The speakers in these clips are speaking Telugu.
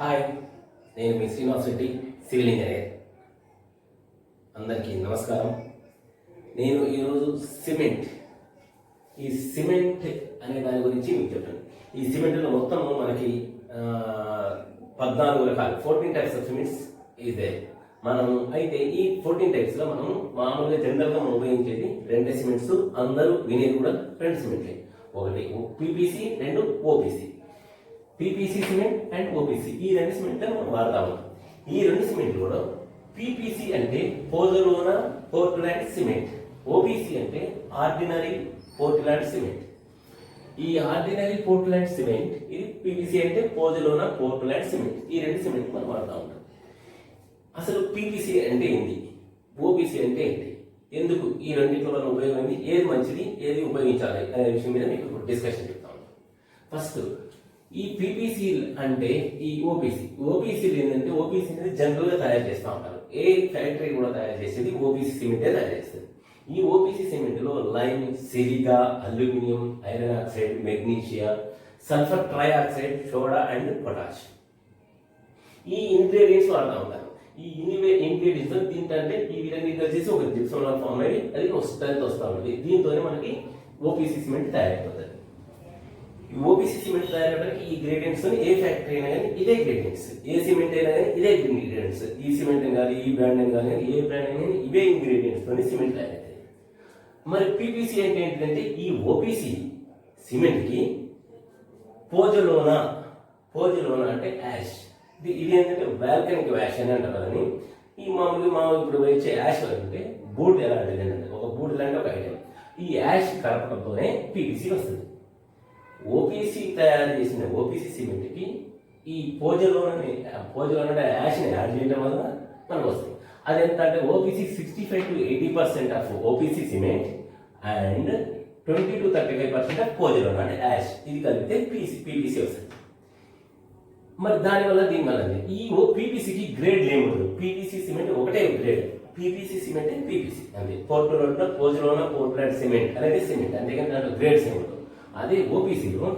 హాయ్, నేను మీ శ్రీనివాస్ రెడ్డి, సివిల్ ఇంజనీర్. అందరికీ నమస్కారం. నేను ఈరోజు ఈ సిమెంట్ అనే దాని గురించి మీకు చెప్తాను. ఈ సిమెంట్లో మొత్తం మనకి 14 రకాలు 14 టైప్స్ ఆఫ్ సిమెంట్స్ ఇదే. మనం అయితే ఈ 14 టైప్స్లో మనం మామూలుగా జనరల్గా మనం ఉపయోగించేది 2 సిమెంట్స్. అందరూ వినేది కూడా 2 సిమెంట్లే. ఒకటి PPC, 2 OPC. PPC cement and OPC, ఈ 2 సిమెంట్ మనం వాడతాము. ఈ 2 సిమెంట్లు కూడా పీపీసీ అంటే పోజలోనా పోర్ట్లాండ్ సిమెంట్, ఓపీసీ అంటే ఆర్డినరీ పోర్ట్లాండ్ సిమెంట్. ఈ ఆర్డినరీ పోర్ట్లాండ్ సిమెంట్, ఇది పీపీసీ అంటే పోజలోనా పోర్ట్లాండ్ సిమెంట్. ఈ 2 సిమెంట్ మనం వాడుతూ ఉంటాం. అసలు పీపీసీ అంటే ఏంటి, ఓపీసీ అంటే ఏంటి, ఎందుకు ఈ రెండింటిలో మనం ఉపయోగం ఏంటి, ఏది మంచిది, ఏది ఉపయోగించాలి అనే విషయం మీద మీకు డిస్కషన్ చెప్తా ఉంటాం. ఫస్ట్ ఈ పీపీసీ అంటే ఈ ఓపీసీలు ఏంటంటే, ఓపీసీ అనేది జనరల్ గా తయారు చేస్తూ ఉంటారు. ఏ ఫ్యాక్టరీ కూడా తయారు చేసేది ఓపీసీ సిమెంటే తయారు చేస్తుంది. ఈ ఓపీసీ సిమెంట్ లో lime, silica, aluminium, iron oxide, magnesia, sulphur trioxide, soda and potash, ఈ ఇంగ్రీడియంట్స్ వాడుతూ ఉంటారు. ఈ ఇంగ్రీడియంట్స్ దీంట్లో ఈ విధంగా కలిసి ఒక జిప్సం లా ఫామ్ అయ్యి అది స్ట్రెంత్ వస్తూ ఉంటుంది. దీంతోనే మనకి ఓపీసీ సిమెంట్ తయారైపోతుంది. ఓపీసీ సిమెంట్ తయారవడానికి ఈ గ్రేడియంట్స్ ఏ ఫ్యాక్టరీ అయినా కానీ ఇదే గ్రేడియంట్స్, ఏ సిమెంట్ అయినా కానీ ఇదే ఇంగ్రీడియంట్స్, ఈ సిమెంట్ కానీ ఈ బ్రాండ్ అయినా కానీ ఏ బ్రాండ్ అయినా ఇవే ఇంగ్రీడియంట్స్ తోని సిమెంట్ తయారవుతాయి. మరి పీపీసీ అంటే ఏంటంటే, ఈ ఓపీసీ సిమెంట్ కి పోజలోనా అంటే యాష్, ఇది ఏంటంటే వాల్కనిక్ యాష్ అని అంటారు. కానీ ఈ మామూలుగా ఇప్పుడు వచ్చే యాష్ అంటే బూడిద ఎలాంటిది అంటే, ఒక బూడిద లాంటి ఒక ఐటమ్. ఈ యాష్ కలపడంతోనే పీపీసీ వస్తుంది. ఓపీసీ తయారు చేసిన ఓపీసీ సిమెంట్ కి ఈ పోజలోన యాష్ ని యాడ్ చేయడం వల్ల మనకు వస్తుంది. అదెంత అంటే OPC 65 to 80% of OPC cement and 20 to 35% of pozzolana అంటే యాష్, ఇది కలిపితే పీపీసీ వస్తుంది. మరి దీనివల్ల ఈ పీపీసీకి గ్రేడ్ ఏముండదు. పీపీసీ సిమెంట్ ఒకటే గ్రేడ్, పీపీసీ సిమెంట్ పీపీసీ అంతే. పోజలోన పోర్ట్లాండ్ సిమెంట్ అనేది సిమెంట్, అంతేగాని దాంట్లో గ్రేడ్స్ ఏముండదు. అదే ఓపీసీలో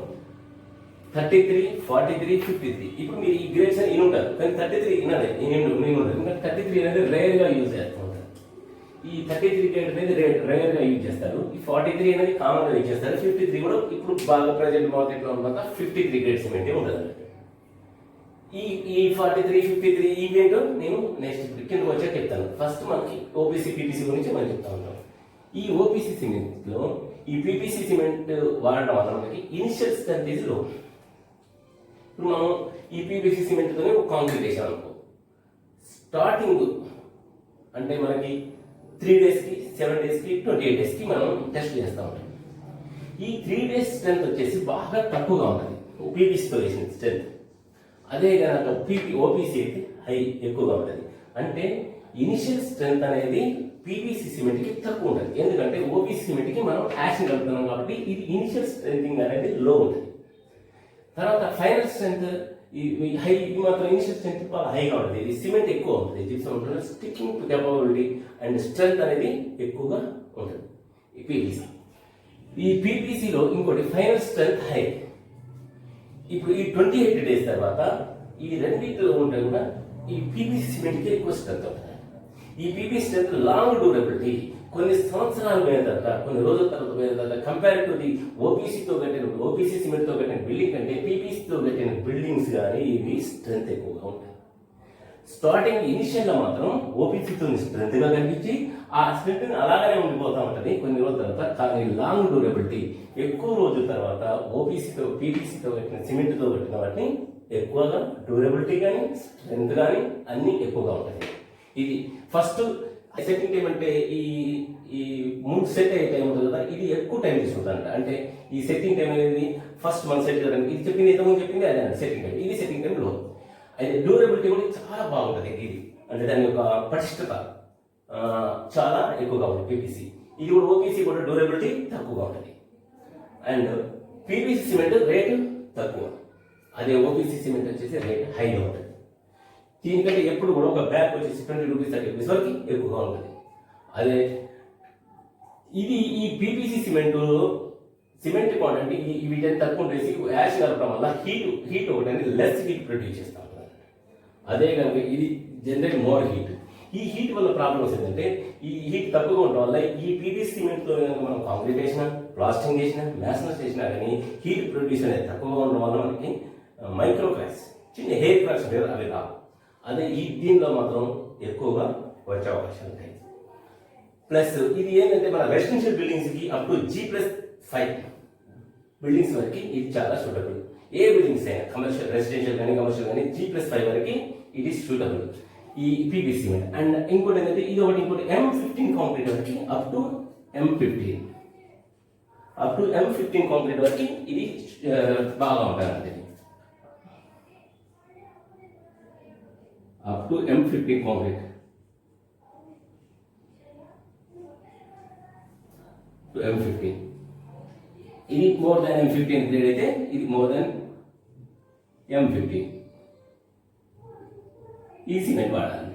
33, 43, 53. ఇప్పుడు మీరు ఈ గ్రేడ్స్ అని ఉంటారు, కానీ 33 ఇంకా 33 అనేది రేర్ గా యూజ్ చేస్తూ ఉంటారు. ఈ 33 గ్రేడ్ అనేది రేర్ గా యూజ్ చేస్తారు. ఈ 43 అనేది కామన్ గా యూజ్ చేస్తారు. 53 కూడా ఇప్పుడు బాగా ప్రజెంట్ మార్కెట్ లో ఉన్న 53 గ్రేడ్ సిమెంట్ ఉంటుంది. ఈ 43, 53 ఇవేంటో నేను నెక్స్ట్ కిందకు వచ్చాక చెప్తాను. ఫస్ట్ మనకి ఓపీసీ పీపీసీ గురించి మనం చెప్తా ఉంటాం. ఈ ఓపీసీ సిమెంట్ లో ఈ పీపీసీ సిమెంట్ వాడడం వల్ల మనకి ఇనిషియల్ స్ట్రెంత్ ఈజ్ లో. ఇప్పుడు మనం ఈ పీపీసీ సిమెంట్ తోనే ఒక కాంక్రీట్ వేసాం అనుకో, స్టార్టింగ్ అంటే మనకి 3 days కి 7 days కి 28 days కి మనం టెస్ట్ చేస్తూ ఉంటాం. ఈ 3 days స్ట్రెంత్ వచ్చేసి బాగా తక్కువగా ఉంటుంది పీపీసీతో వేసిన స్ట్రెంత్. అదే కనుక ఓపీసీ అయితే ఎక్కువగా ఉంటుంది. అంటే ఇనిషియల్ స్ట్రెంత్ అనేది పీపీసీ సిమెంట్ కి తక్కువ ఉంటుంది. ఎందుకంటే ఓపీసీ సిమెంట్ కి మనం యాక్షన్ కలుపుతున్నాం కాబట్టి ఇది ఇనిషియల్ స్ట్రెంత్ అనేది లో ఉంటుంది. తర్వాత ఫైనల్ స్ట్రెంత్ ఇది మాత్రం ఇనిషియల్ స్ట్రెంత్ బాగా హైగా ఉంటుంది. ఇది సిమెంట్ ఎక్కువ ఉంటుంది, జిప్సం ఉంటుంది, స్టిక్కింగ్ కెపబిలిటీ అండ్ స్ట్రెంత్ అనేది ఎక్కువగా ఉంటుంది ఈ పీపీసీ. ఈ పీపీసీలో ఇంకోటి ఫైనల్ స్ట్రెంత్ హై. ఇప్పుడు ఈ 28 days తర్వాత ఈ రెండింటిలో ఉంటే కూడా ఈ పీపీసీ సిమెంట్ కి ఎక్కువ స్ట్రెంత్ ఉంటుంది. ఈ పీపీసీ స్ట్రెంత్ లాంగ్ డ్యూరబిలిటీ, కొన్ని సంవత్సరాలు పోయిన తర్వాత, కొన్ని రోజుల తర్వాత పోయిన తర్వాత compare to the OPC cement తో కట్టిన బిల్డింగ్ కంటే పీపీసీతో కట్టిన బిల్డింగ్స్ కానీ ఇవి స్ట్రెంత్ ఎక్కువగా ఉంటాయి. స్టార్టింగ్ ఇనిషియల్ గా మాత్రం ఓపీసీతో స్ట్రెంత్ గా కనిపించి ఆ స్ట్రెంత్ అలాగనే ఉండిపోతా ఉంటుంది కొన్ని రోజుల తర్వాత. కానీ లాంగ్ డ్యూరబిలిటీ, ఎక్కువ రోజుల తర్వాత పీపీసీతో కట్టిన సిమెంట్ తో కట్టిన వాటిని ఎక్కువగా డ్యూరబిలిటీ కానీ స్ట్రెంత్ కానీ అన్ని ఎక్కువగా ఉంటుంది. ఇది ఫస్ట్ సెట్టింగ్ టైం అంటే ఈ ముందు సెట్ అయ్యే టైం ఉంటుంది కదా, ఇది ఎక్కువ టైం తీసుకుంటారంట. అంటే ఈ సెట్టింగ్ టైం అనేది ఫస్ట్ మనం సెట్ చేయడానికి ఇది చెప్పింది ఇంతకుముందు చెప్పింది అదే సెట్టింగ్ టైం. ఇది సెట్టింగ్ టైం లో అయితే డ్యూరబిలిటీ కూడా చాలా బాగుంటుంది. ఇది అంటే దాని యొక్క పటిష్టత చాలా ఎక్కువగా ఉంటుంది పీపీసీ. ఇది కూడా ఓపీసీ కూడా డ్యూరబిలిటీ తక్కువగా ఉంటుంది. అండ్ పీపీసీ సిమెంట్ రేటు తక్కువ, అదే ఓపీసీ సిమెంట్ వచ్చేసి రేట్ హైగా ఉంటుంది. దీనికంటే ఎప్పుడు కూడా ఒక బ్యాగ్ వచ్చేసి 20 రూపీస్ 30 రూపీస్ వరకు ఎక్కువగా ఉంటుంది. అదే ఇది ఈ పీపీసీ సిమెంట్ క్వాంటిటీ వీటిని తక్కువ ఉండేసి యాష్ కలపడం వల్ల హీట్ ఒకటి లెస్ హీట్ ప్రొడ్యూస్ చేస్తూ ఉంటుంది. అదే కనుక ఇది జనరేట్ మోర్ హీట్. ఈ హీట్ వల్ల ప్రాబ్లమ్స్ ఏంటంటే ఈ హీట్ తక్కువగా ఉండడం వల్ల ఈ పీవీసీ సిమెంట్తో కనుక మనం కాంక్రీట్ చేసినా, ప్లాస్టింగ్ చేసినా, మ్యాసనస్ చేసినా కానీ హీట్ ప్రొడ్యూస్ అనేది తక్కువగా ఉండడం వల్ల మనకి మైక్రో క్రాక్స్, చిన్న హెయిర్ క్రాక్స్ ఉంటాయి, అవి రావు. అదే ఈ దీనిలో మాత్రం ఎక్కువగా వచ్చే అవకాశాలు ఉంటాయి. ప్లస్ ఇది ఏంటంటే మన రెసిడెన్షియల్ బిల్డింగ్స్కి అప్ టు G+5 బిల్డింగ్స్ వరకు ఇది చాలా సూటబుల్. ఏ బిల్డింగ్స్ అయినా కమర్షియల్, రెసిడెన్షియల్ కానీ కమర్షియల్ కానీ G+5 వరకు ఇట్ ఈస్ సూటబుల్ ఈ పీవీసీ సిమెంట్. అండ్ ఇంకోటి ఏంటంటే ఇది ఒకటి, ఇంకోటి M15 కాంక్రీట్ వరకు అప్ టు M15 కాంక్రీట్ వరకు ఇది బాగా ఉంటుంది. Up to M15 concrete to M15. ఇది మోర్ దాన్ M15 గ్రేడ్ అయితే ఇది మోర్ దాన్ M15 ఈ సిమెంట్ వాడాలి.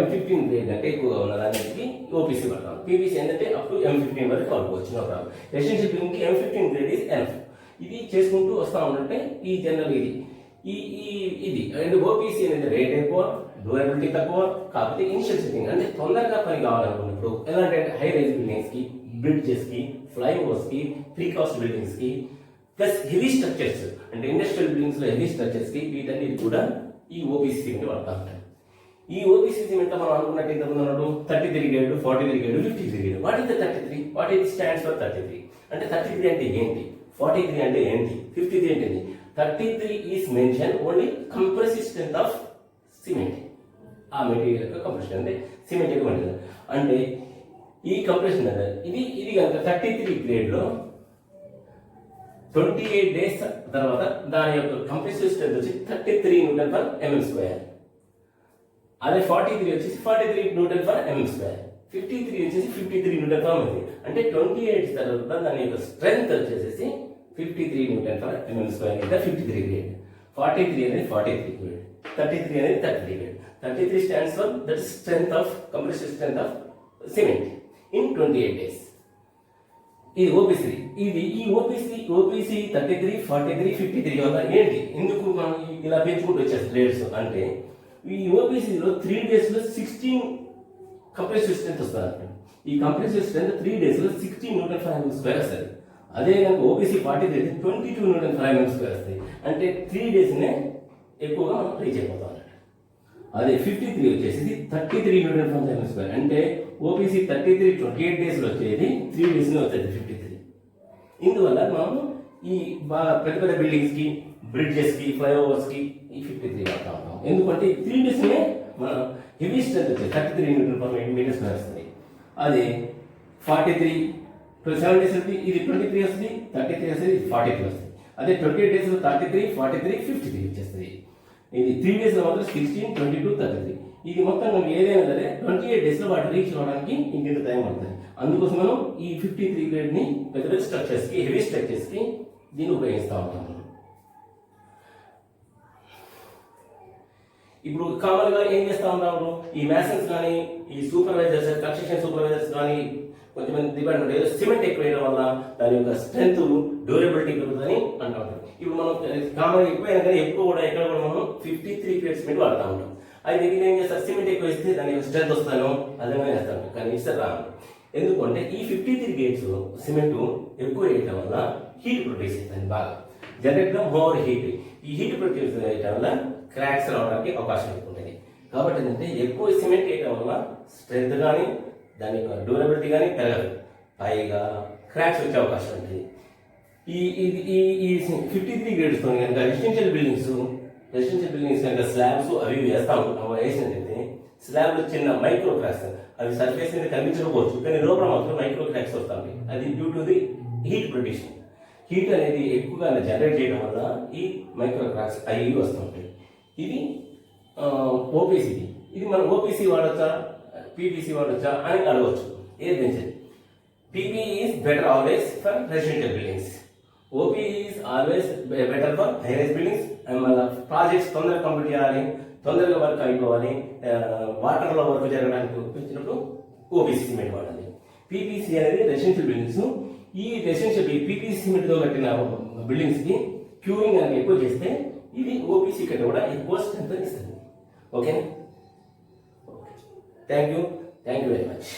M15 గ్రేడ్ అంటే ఎక్కువగా ఉన్నదానికి ఓపీసీ వాడతాం. పీవీసీ ఏంటంటే అప్ టు M15 వరకు వాడుకోవచ్చు, నో ప్రాబ్లం. రెసిడెన్షియల్ బిల్డింగ్కి M15 గ్రేడ్ ఈజ్ ఎనఫ్. ఇది చేసుకుంటూ వస్తా ఉంటే ఈ జనరల్ ఇది అండ్ ఓపీసీ అనేది రేట్ ఎక్కువ, డ్యూరబిలిటీ తక్కువ, కాకపోతే ఇనిషియల్ సెట్టింగ్ అంటే తొందరగా పని కావాలనుకున్నప్పుడు ఎలాంటి హై రైజ్ బిల్డింగ్స్ కి, బ్రిడ్జెస్ కి, ఫ్లైఓవర్స్ కి, ప్రీ కాస్ట్ బిల్డింగ్స్ కి, ప్లస్ హెవీ స్ట్రక్చర్స్ అంటే ఇండస్ట్రియల్ బిల్డింగ్స్ లో హెవీ స్ట్రక్చర్స్ కి వీటన్నిటి కూడా ఈ ఓపీసీ సిమెంట్ వాడుతూ ఉంటారు. ఈ ఓపీసీ సిమెంట్ మనం అనుకున్నట్టు ఇంతకుముందు 33 grade, 43 grade, 53 grade. What is the 33? What is stands for 33? అంటే 33 అంటే ఏంటి, 43 అంటే ఏంటి, 53 అంటే ఏంటి? 33 is mention only compressive strength of cement. ఆ మెటీరియల్ యొక్క కంప్రెషన్ అంటే సిమెంట్ యొక్క మెటీరియల్ అంటే ఈ కంప్రెషన్ ఇది కనుక 33 గ్రేడ్ లో 28 డేస్ తర్వాత దాని యొక్క కంప్రెసివ్ స్ట్రెంత్ వచ్చి 33 Nm². అదే 43 వచ్చేసి 43 Nm². 53 వచ్చేసి 53 Nm². అంటే 28 తర్వాత దాని యొక్క స్ట్రెంత్ వచ్చేసి 53 Nm² ఇంకా 53 గ్రేడ్. 43 అనేది 43 గ్రేడ్, 33 అనేది 33 grade. 33 stands for that strength of compressive strength of cement in 28 days. ఇది ఓపీసీ. ఇది ఈ ఓపీసీ 33, 43, 53 వల్ల ఏంటి, ఎందుకు మనం ఇలా పెంచుకుంటూ వచ్చేది రేట్స్ అంటే ఈ ఓపీసీలో 3 డేస్ లో 16 కంప్రెసివ్ స్ట్రెంత్ వస్తుంది. ఈ కంప్రెసివ్ స్ట్రెంత్ 3 డేస్ లో 16 Nm² వస్తుంది. అదే కనుక ఓపీసీ 43 22 Nm² వస్తుంది. అంటే 3 డేస్ నే ఎక్కువగా మనం రీచ్ అయిపోతాం అన్నట్టు. అదే 53 వచ్చేసి 33 Nm². అంటే ఓపీసీ 33 28 డేస్ లో వచ్చేది 3 డేస్ లో వచ్చేది 53. ఇందువల్ల మనం ఈ పెద్ద పెద్ద బిల్డింగ్స్ కి, బ్రిడ్జెస్ కి, ఫ్లైఓవర్స్ కి ఈ 53 వాడుతూ ఉంటాం. ఎందుకంటే 3 డేస్ నే మన హెవీ స్ట్రెంత్ వచ్చేది 33 Nm² వస్తుంది. అది 43 7 డేస్ వస్తుంది, ఇది 23 వస్తుంది, 33 వస్తుంది, 43 వస్తుంది. అదే 28 డేస్ లో 33, 43, 53 వచ్చేస్తుంది. ఇది 3 డేస్ లో మాత్రం 16, 22, 33. ఇది మొత్తం ఏదైనా సరే 28 డేస్ లో వాటి రీచ్ అవ్వడానికి ఇంకెంత టైం పడుతుంది. అందుకోసం మనం ఈ 53 గ్రేడ్ ని పెద్ద పెద్ద స్ట్రక్చర్స్ కి, హెవీ స్ట్రక్చర్స్ కి దీన్ని ఉపయోగిస్తూ ఉంటాం. ఇప్పుడు కామన్ గా ఏం చేస్తూ ఉంటాము, ఈ మ్యాసన్స్ కానీ, ఈ సూపర్వైజర్స్, కన్స్ట్రక్షన్ సూపర్వైజర్స్ కానీ కొంతమంది డిపార్ట్మెంట్ ఏదో సిమెంట్ ఎక్కువ వేయడం వల్ల దాని యొక్క స్ట్రెంత్, డ్యూరబిలిటీ పెరుగుతుందని అంటూ ఉంటాం. ఇప్పుడు మనం కామన్ ఎక్కువైనా కానీ ఎక్కువ కూడా ఎక్కడ కూడా మనం 53 గ్రేడ్ సిమెంట్ వాడుతూ ఉంటాం. అయితే ఇది ఏం చేస్తారు, సిమెంట్ ఎక్కువ వేస్తే దాని యొక్క స్ట్రెంత్ వస్తాను అదే వేస్తాను, కానీ ఇస్తారు రాను. ఎందుకంటే ఈ 53 గ్రేడ్స్ సిమెంట్ ఎక్కువ వేయటం వల్ల హీట్ ప్రొడ్యూస్ అవుతుంది, బాగా జనరేట్ గా మోర్ హీట్. ఈ హీట్ ప్రొడ్యూస్ చేయటం వల్ల క్రాక్స్ రావడానికి అవకాశం ఎక్కువ ఉంటుంది. కాబట్టి ఏంటంటే ఎక్కువ సిమెంట్ వేయటం వల్ల స్ట్రెంత్ కానీ దాని యొక్క డ్యూరబిలిటీ కానీ పెరగదు, పైగా క్రాక్స్ వచ్చే అవకాశం ఉంటుంది. ఈ 53 గ్రేడ్స్ తో కనుక రెసిడెన్షియల్ బిల్డింగ్స్ కనుక స్లాబ్స్ అవి వేస్తా ఉంటాం. వేసినట్టయితే స్లాబ్ లో చిన్న మైక్రో క్రాక్స్, అవి సర్ఫేస్ మీద కనిపించకపోవచ్చు కానీ లోపల మాత్రం మైక్రో క్రాక్స్ వస్తాయి. అది due to the heat production. Heat అనేది ఎక్కువగా జనరేట్ చేయడం వల్ల ఈ మైక్రో క్రాక్స్ అవి వస్తుంటాయి. ఇది ఓపీసీ. ఇది మనం ఓపీసీ వాడచ్చా, పీపీసీ వాడచ్చా అని అడగవచ్చు. ఏది మంచిది? PP is better always for residential buildings. OP is always better for high rise buildings. మళ్ళీ ప్రాజెక్ట్స్ తొందరగా కంప్లీట్ చేయాలి, తొందరగా వర్క్ అయిపోవాలి, వాటర్లో వర్క్ జరగడానికి ఉపయోగించినప్పుడు ఓపీసీ సిమెంట్ వాడాలి. పీపీసీ అనేది రెసిడెన్షియల్ బిల్డింగ్స్. ఈ రెసిడెన్షియల్ పీపీసీ సిమెంట్తో కట్టిన బిల్డింగ్స్ కి క్యూరింగ్ అనేది ఎక్కువ చేస్తే ఇది ఓపీసీ కంటే కూడా ఎక్కువ స్ట్రెంత్ ఇస్తుంది. Okay thank you very much.